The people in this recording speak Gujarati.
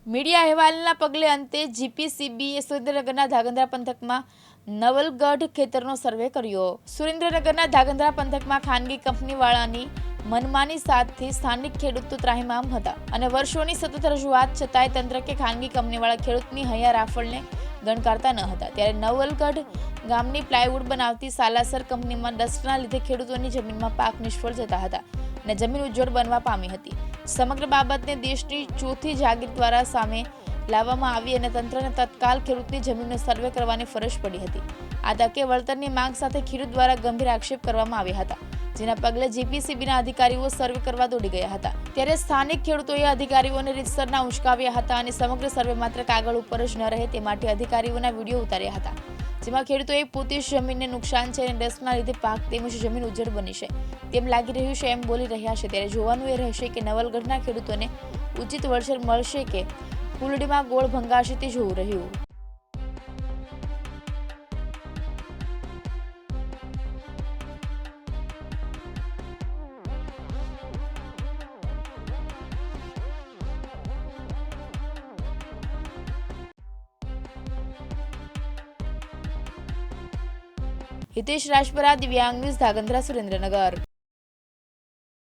મીડિયા અહેવાલના પગલે અંતે જીપીસીબીએ સુરેન્દ્રનગરના ધાંગધ્રા પંથકમાં નવલગઢ ખેતરનો સર્વે કર્યો। સુરેન્દ્રનગરના ધાંગધ્રા પંથકમાં ખાનગી કંપનીવાળાની મનમાની સાથે સ્થાનિક ખેડૂતો ત્રાહિમામ હતા અને વર્ષોની સતત રજૂઆત છતાંય તંત્ર કે ખાનગી કંપનીવાળા ખેડૂતની હૈયા રાફડને ગણકારતા ન હતા। ત્યારે નવલગઢ ગામની પ્લાયવુડ બનાવતી સાલાસર કંપનીમાં ડસ્ટના લીધે ખેડૂતોની જમીનમાં પાક નિષ્ફળ જતા હતા અને જમીન ઉજ્જડ બનવા પામી હતી। સમગ્ર બાબતને દેશની ચોથી જાગીર દ્વારા સામે લાવવામાં આવી અને તંત્રને તત્કાલ ખેડૂતની જમીનનો સર્વે કરવાની ફરજ પડી હતી। આ તકે વળતરની માંગ સાથે ખેડૂત દ્વારા ગંભીર આક્ષેપ કરવામાં આવ્યા હતા, જેના પગલે જીપીસીબીના અધિકારીઓ સર્વે કરવા દોડી ગયા હતા। ત્યારે સ્થાનિક ખેડૂતોએ અધિકારીઓને રીતસરના ઉશ્કાવ્યા હતા અને સમગ્ર સર્વે માત્ર કાગળ ઉપર જ ન રહે તે માટે અધિકારીઓના વિડીયો ઉતાર્યા હતા, જેમાં ખેડૂતોએ પોતે જમીનને નુકસાન છે અને ડસ્ટના લીધે પાક તેમજ જમીન ઉજ્જડ બની છે તેમ લાગી રહ્યું છે એમ બોલી રહ્યા છે। ત્યારે જોવાનું એ રહેશે કે નવલગઢના ખેડૂતોને ઉચિત વળતર મળશે કે ફૂલડીમાં ગોળ ભંગાશે તે જોવું રહ્યું। हितेश राजपुरा, दिव्यांग न्यूज़, ધાંગધ્રા, સુરેન્દ્રનગર।